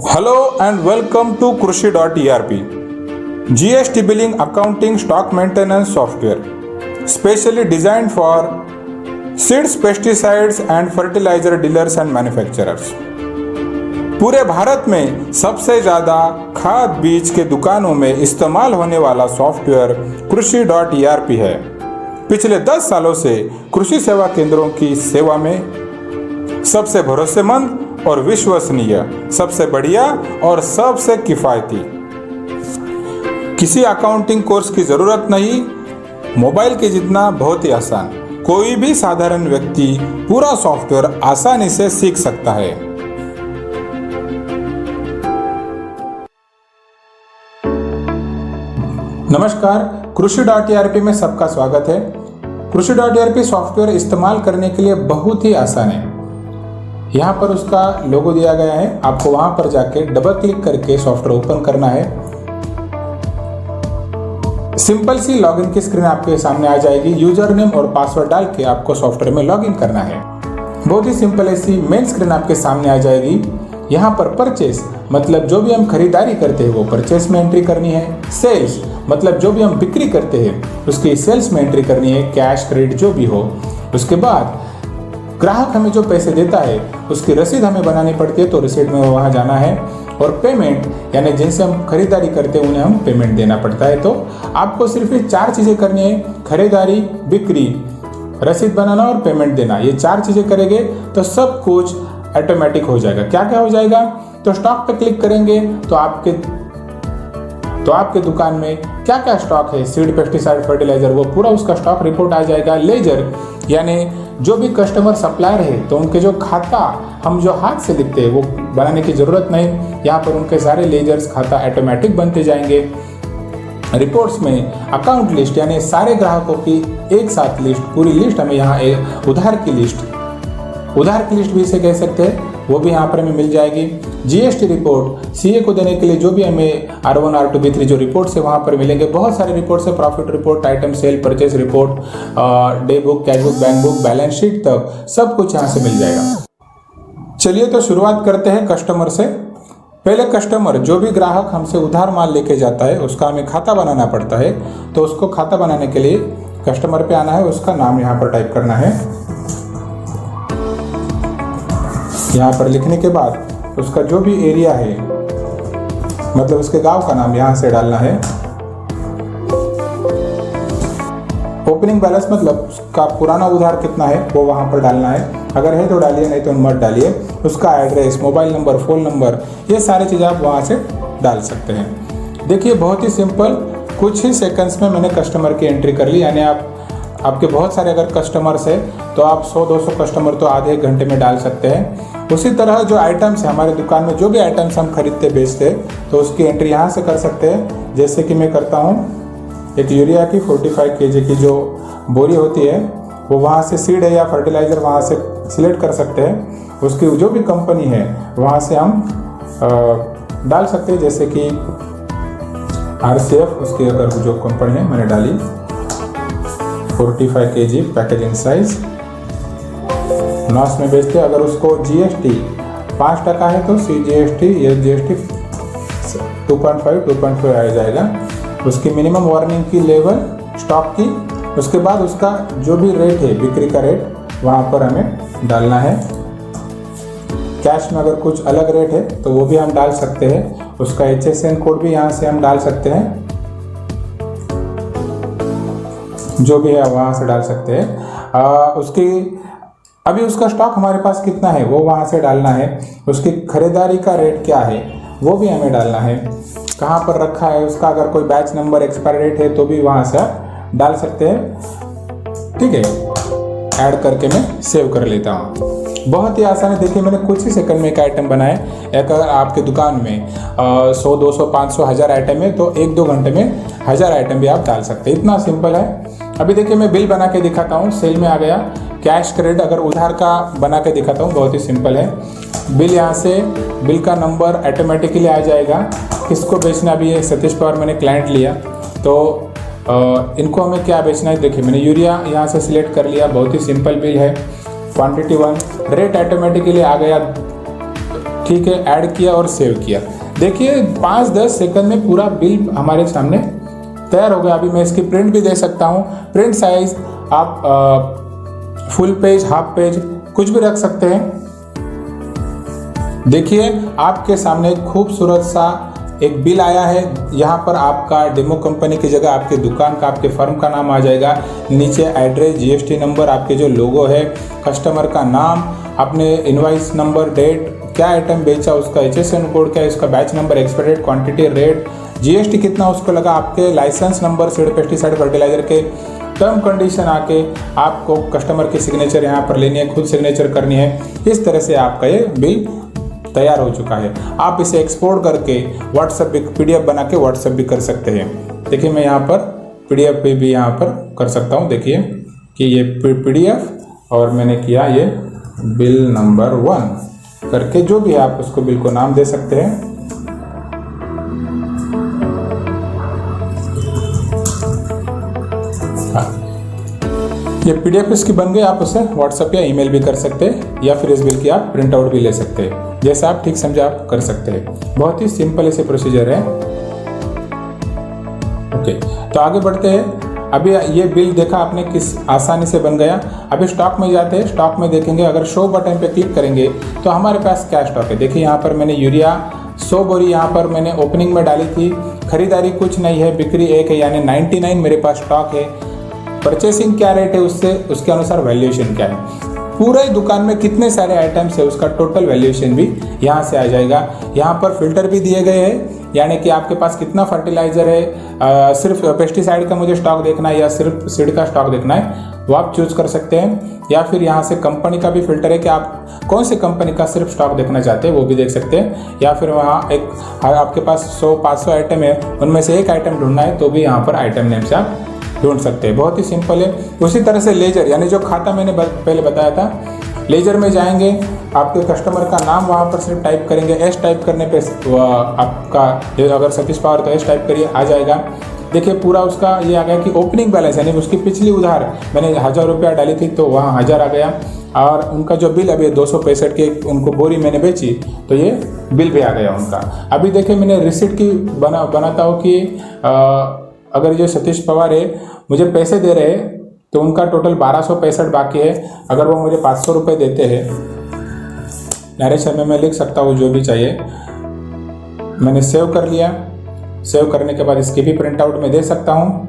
Hello and welcome to Krushi.erp, GST billing accounting stock maintenance software, specially designed for seeds, pesticides and fertilizer dealers and manufacturers. पूरे भारत में सबसे ज़्यादा खाद बीज के दुकानों में इस्तेमाल होने वाला सॉफ्टवेयर Krushi.erp है। पिछले 10 सालों से कृषि सेवा केंद्रों की सेवा में सबसे भरोसेमंद और विश्वसनीय, सबसे बढ़िया और सबसे किफ़ायती। किसी अकाउंटिंग कोर्स की ज़रूरत नहीं, मोबाइल के जितना बहुत ही आसान। कोई भी साधारण व्यक्ति पूरा सॉफ्टवेयर आसानी से सीख सकता है। नमस्कार, Krushi.erp में सबका स्वागत है। Krushi.erp सॉफ्टवेयर इस्तेमाल करने के लिए बहुत ही आसान है। यहाँ पर उसका लोगो दिया गया है, आपको वहाँ पर जाके डबल क्लिक करके सॉफ्टवेयर ओपन करना है। सिंपल सी लॉगिन की स्क्रीन आपके सामने आ जाएगी। यूजर नेम और पासवर्ड डाल के आपको सॉफ्टवेयर में लॉगिन करना है। बहुत ही सिंपल ऐसी मेन स्क्रीन आपके सामने आ जाएगी। यहाँ पर परचेस मतलब जो भी हम खरीदारी करते हैं वो परचेस में एंट्री करनी है। सेल्स मतलब जो भी हम बिक्री करते हैं उसकी सेल्स में एंट्री करनी है, कैश क्रेडिट जो भी हो। उसके बाद ग्राहक हमें जो पैसे देता है उसकी रसीद हमें बनानी पड़ती है, तो रसीद में वहाँ जाना है। और पेमेंट यानी जिनसे हम खरीदारी करते हैं उन्हें हम पेमेंट देना पड़ता है। तो आपको सिर्फ ये 4 चीज़ें करनी है, खरीदारी, बिक्री, रसीद बनाना और पेमेंट देना। ये 4 चीज़ें करेंगे तो सब कुछ ऑटोमेटिक हो जाएगा। क्या क्या हो जाएगा? तो स्टॉक पे क्लिक करेंगे तो आपके दुकान में क्या क्या स्टॉक है, सीड, पेस्टिसाइड, फर्टिलाइजर, वो पूरा उसका स्टॉक रिपोर्ट आ जाएगा। लेजर यानी जो भी कस्टमर सप्लायर है तो उनके जो खाता हम जो हाथ से लिखते हैं वो बनाने की ज़रूरत नहीं। यहाँ पर उनके सारे लेजर्स, खाता ऑटोमेटिक बनते जाएंगे। रिपोर्ट्स में अकाउंट लिस्ट यानी सारे ग्राहकों की एक साथ लिस्ट, पूरी लिस्ट हमें यहाँ उधार की लिस्ट भी इसे कह सकते हैं, वो भी यहाँ पर हमें मिल जाएगी। जीएसटी रिपोर्ट सीए को देने के लिए जो भी हमें R1, R2, B3 जो रिपोर्ट्स है वहाँ पर मिलेंगे। बहुत सारे रिपोर्ट्स है, profit report, item sale, purchase report, day book, cash book, bank book, balance sheet तक सब कुछ यहाँ से मिल जाएगा। चलिए तो शुरुआत करते हैं कस्टमर से। पहले कस्टमर जो भी ग्राहक हमसे उधार माल लेके जाता है उसका हमें खाता बनाना पड़ता है। तो उसको खाता बनाने के लिए कस्टमर पे आना है, उसका नाम यहाँ पर टाइप करना है। यहाँ पर लिखने के बाद उसका जो भी एरिया है मतलब उसके गांव का नाम यहाँ से डालना है। ओपनिंग बैलेंस मतलब उसका पुराना उधार कितना है वो वहाँ पर डालना है। अगर है तो डालिए, नहीं तो मत डालिए। उसका address, mobile number, phone number, ये सारी चीज़ें आप वहाँ से डाल सकते हैं। देखिए बहुत ही सिंपल, कुछ ही सेकंड्स में मैंने कस्टमर की एंट्री कर ली। यानी आपके बहुत सारे अगर कस्टमर्स है तो आप 100-200 कस्टमर तो आधे एक घंटे में डाल सकते हैं। उसी तरह जो आइटम्स है हमारे दुकान में, जो भी आइटम्स हम खरीदते बेचते तो उसकी एंट्री यहाँ से कर सकते हैं। जैसे कि मैं करता हूँ, एक यूरिया की 45 kg की जो बोरी होती है वो वहाँ से सीड है या फर्टिलाइज़र वहाँ से सिलेक्ट कर सकते हैं। उसकी जो भी कंपनी है वहाँ से हम डाल सकते हैं, जैसे कि RCF, उसकी अगर जो कंपनी है मैंने डाली 45 kg पैकेजिंग साइज, नॉस में बेचते हैं। अगर उसको GST 5% है तो CGST या GST 2.5 आ जाएगा। उसकी मिनिमम वार्निंग की लेवल स्टॉक की, उसके बाद उसका जो भी रेट है बिक्री का रेट वहाँ पर हमें डालना है। कैश में अगर कुछ अलग रेट है तो वो भी हम डाल सकते हैं। उसका HSN कोड भी यहाँ से हम डाल सकते हैं, जो भी है वहाँ से डाल सकते हैं। अभी उसका स्टॉक हमारे पास कितना है वो वहाँ से डालना है। उसकी खरीदारी का रेट क्या है वो भी हमें डालना है। कहाँ पर रखा है उसका, अगर कोई बैच नंबर, एक्सपायरी डेट है तो भी वहाँ से डाल सकते हैं। ठीक है, ऐड करके मैं सेव कर लेता हूँ। बहुत ही आसान है। देखिए मैंने कुछ ही सेकंड में एक आइटम बनाया। अगर आपके दुकान में 100, 200, 500, 1000 आइटम है तो 1-2 घंटे में 1000 आइटम भी आप डाल सकते हैं। इतना सिंपल है। अभी देखिए मैं बिल बना के दिखाता हूँ। सेल में आ गया, कैश क्रेडिट अगर उधार का बना के दिखाता हूँ, बहुत ही सिंपल है। बिल यहाँ से बिल का नंबर ऑटोमेटिकली आ जाएगा। किसको बेचना भी है, सतीश पवार मैंने क्लाइंट लिया तो इनको हमें क्या बेचना है। देखिए मैंने यूरिया यहाँ से सिलेक्ट कर लिया, बहुत ही सिंपल बिल है। क्वांटिटी 1, रेट ऑटोमेटिकली आ गया ठीक है, ऐड किया और सेव किया। देखिए 5-10 सेकंड में पूरा बिल हमारे सामने तैयार हो गया। अभी मैं इसकी प्रिंट भी दे सकता हूँ। प्रिंट साइज आप फुल पेज, हाफ पेज कुछ भी रख सकते हैं। देखिए आपके सामने खूबसूरत सा एक बिल आया है। यहाँ पर आपका डेमो कंपनी की जगह आपके दुकान का, आपके फर्म का नाम आ जाएगा। नीचे एड्रेस, जीएसटी नंबर, आपके जो लोगो है, कस्टमर का नाम, आपने इनवाइस नंबर, डेट, क्या आइटम बेचा, उसका HSN कोड क्या है, उसका batch number, expiry date, quantity, rate, GST कितना उसको लगा, आपके licence number, seed pesticide fertiliser के टर्म कंडीशन आके आपको कस्टमर की सिग्नेचर यहाँ पर लेनी है, खुद सिग्नेचर करनी है। इस तरह से आपका ये बिल तैयार हो चुका है। आप इसे एक्सपोर्ट करके व्हाट्सएप PDF बना के व्हाट्सएप भी कर सकते हैं। देखिए मैं यहाँ पर PDF पे भी यहाँ पर कर सकता हूँ। देखिए कि ये PDF और मैंने किया ये बिल नंबर 1 करके, जो भी है आप उसको बिल को नाम दे सकते हैं। ये PDF इसकी बन गई। आप उसे व्हाट्सएप या ईमेल भी कर सकते हैं, या फिर इस बिल की आप प्रिंट आउट भी ले सकते हैं। जैसा आप ठीक समझे आप कर सकते हैं। बहुत ही सिंपल ऐसे प्रोसीजर है। ओके, तो आगे बढ़ते हैं। अभी ये बिल देखा आपने किस आसानी से बन गया। अभी स्टॉक में जाते हैं। स्टॉक में देखेंगे, अगर शो बटन पे क्लिक करेंगे तो हमारे पास क्या स्टॉक है। देखिए यहाँ पर मैंने यूरिया 100 बोरी यहाँ पर मैंने ओपनिंग में डाली थी। खरीदारी कुछ नहीं है, बिक्री 1 है, यानी 99 मेरे पास स्टॉक है। परचेसिंग क्या रेट है, उससे उसके अनुसार वैल्यूएशन क्या है। पूरे दुकान में कितने सारे आइटम्स है उसका टोटल वैल्यूएशन भी यहाँ से आ जाएगा। यहाँ पर फिल्टर भी दिए गए हैं, यानी कि आपके पास कितना फर्टिलाइजर है, सिर्फ पेस्टिसाइड का मुझे स्टॉक देखना है या सिर्फ सीड का स्टॉक देखना है, वो आप चूज कर सकते हैं। या फिर यहाँ से कंपनी का भी फिल्टर है कि आप कौन सी कंपनी का सिर्फ स्टॉक देखना चाहते हैं, वो भी देख सकते हैं। या फिर वहाँ एक आपके पास 100-500 आइटम है, उनमें से एक आइटम ढूंढना है तो भी यहाँ पर आइटम नेम से आप ढूंढ सकते हैं। बहुत ही सिंपल है। उसी तरह से लेजर, यानी जो खाता मैंने पहले बताया था, लेजर में जाएंगे, आपके कस्टमर का नाम वहाँ पर सिर्फ टाइप करेंगे। S टाइप करने पे आपका, अगर सतीश पवार तो S टाइप करिए, आ जाएगा। देखिए पूरा उसका ये आ गया कि ओपनिंग बैलेंस, यानी उसकी पिछली उधार मैंने 1000 रुपया डाली थी तो वहाँ 1000 आ गया। और उनका जो बिल अभी 265 की उनको बोरी मैंने बेची तो ये बिल भी आ गया उनका। अभी देखिए मैंने रिसिप्ट की बनाता हूँ कि अगर जो सतीश पवार है मुझे पैसे दे रहे हैं तो उनका टोटल 1265 बाकी है। अगर वो मुझे 500 रुपये देते हैं, नरेशन में मैं लिख सकता हूँ जो भी चाहिए। मैंने सेव कर लिया। सेव करने के बाद इसकी भी प्रिंट आउट में दे सकता हूँ।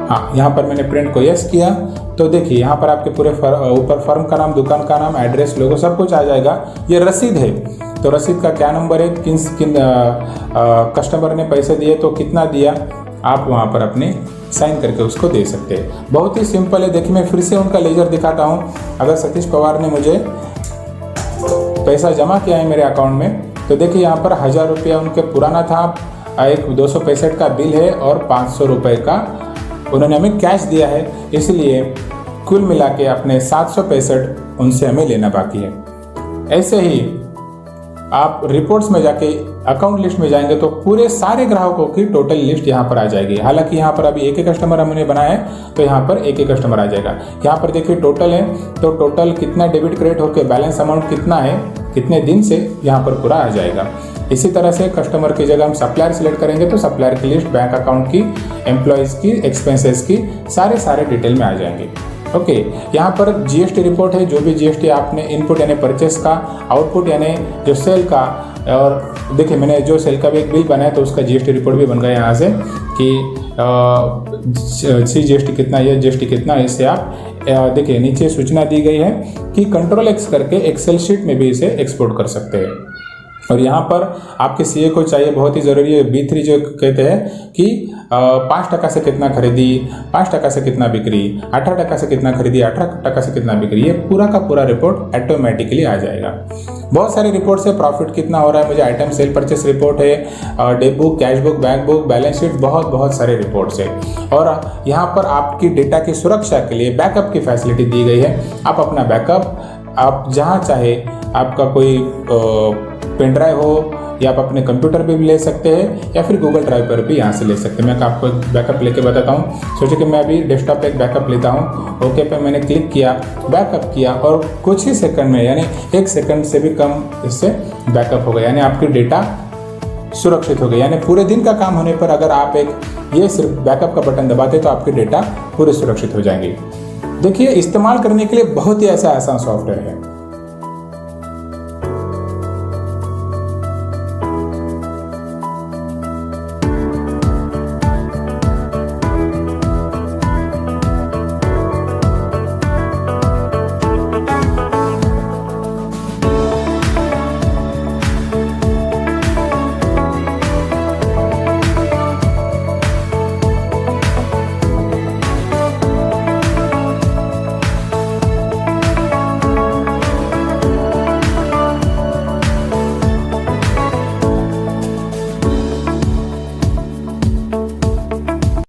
हाँ, यहाँ पर मैंने प्रिंट को यस किया तो देखिए यहाँ पर आपके पूरे ऊपर फर्म का नाम, दुकान का नाम, एड्रेस, लोगो सब कुछ आ जाएगा। ये रसीद है तो रसीद का क्या नंबर है, किन कस्टमर ने पैसे दिए तो कितना दिया, आप वहाँ पर अपने साइन करके उसको दे सकते हैं। बहुत ही सिंपल है। देखिए मैं फिर से उनका लेजर दिखाता हूँ। अगर सतीश पवार ने मुझे पैसा जमा किया है मेरे अकाउंट में तो देखिए यहाँ पर 1000 रुपया उनके पुराना था, एक 265 का बिल है और 500 रुपये का उन्होंने हमें कैश दिया है, इसलिए कुल मिला के अपने 765 उनसे हमें लेना बाकी है। ऐसे ही आप रिपोर्ट्स में जाके अकाउंट लिस्ट में जाएंगे तो पूरे सारे ग्राहकों की टोटल लिस्ट यहाँ पर आ जाएगी। हालांकि यहाँ पर अभी एक एक कस्टमर हमने बनाया है तो यहाँ पर एक एक कस्टमर आ जाएगा। यहाँ पर देखिए टोटल है तो टोटल कितना डेबिट क्रेडिट होकर बैलेंस अमाउंट कितना है, कितने दिन से, यहाँ पर पूरा आ जाएगा। इसी तरह से कस्टमर की जगह हम सप्लायर सिलेक्ट करेंगे तो सप्लायर की लिस्ट, बैंक अकाउंट की, एम्प्लॉयज़ की, एक्सपेंसेस की सारे डिटेल में आ जाएंगे। ओके, यहाँ पर जीएसटी रिपोर्ट है। जो भी जीएसटी आपने इनपुट यानी परचेस का, आउटपुट यानी जो सेल का, और देखिए मैंने जो सेल का भी एक बिल बनाया तो उसका जीएसटी रिपोर्ट भी बन गया यहाँ से कि जीएसटी कितना है, जीएसटी कितना है। इससे आप देखिए नीचे सूचना दी गई है कि Ctrl+X करके एक्सेल शीट में भी इसे एक्सपोर्ट कर सकते हैं। और यहाँ पर आपके सीए को चाहिए, बहुत ही ज़रूरी है, B3 जो कहते हैं कि 5% से कितना खरीदी, 5% से कितना बिक्री, 18% से कितना खरीदी, 18% से कितना बिक्री, ये पूरा का पूरा रिपोर्ट ऑटोमेटिकली आ जाएगा। बहुत सारे रिपोर्ट्स है, प्रॉफिट कितना हो रहा है मुझे, आइटम सेल परचेस रिपोर्ट है, day book, cash book, bank book, balance sheet, बहुत सारे रिपोर्ट्स है। और यहाँ पर आपकी डेटा की सुरक्षा के लिए बैकअप की फैसिलिटी दी गई है। आप अपना बैकअप आप जहाँ चाहे, आपका कोई पेन ड्राइव हो या आप अपने कंप्यूटर पे भी ले सकते हैं या फिर गूगल ड्राइव पर भी यहाँ से ले सकते हैं। मैं आपको एक बैकअप लेके बताता हूँ। सोचिए कि मैं अभी डेस्कटॉप पे एक बैकअप लेता हूँ। ओके पे मैंने क्लिक किया, बैकअप किया और कुछ ही सेकंड में यानी 1 सेकंड से भी कम इससे बैकअप हो गया, यानी आपकी डेटा सुरक्षित हो गई। यानी पूरे दिन का काम होने पर अगर आप ये सिर्फ बैकअप का बटन दबाते तो आपके डेटा पूरे सुरक्षित हो जाएंगे। देखिए, इस्तेमाल करने के लिए बहुत ही ऐसा आसान सॉफ्टवेयर है।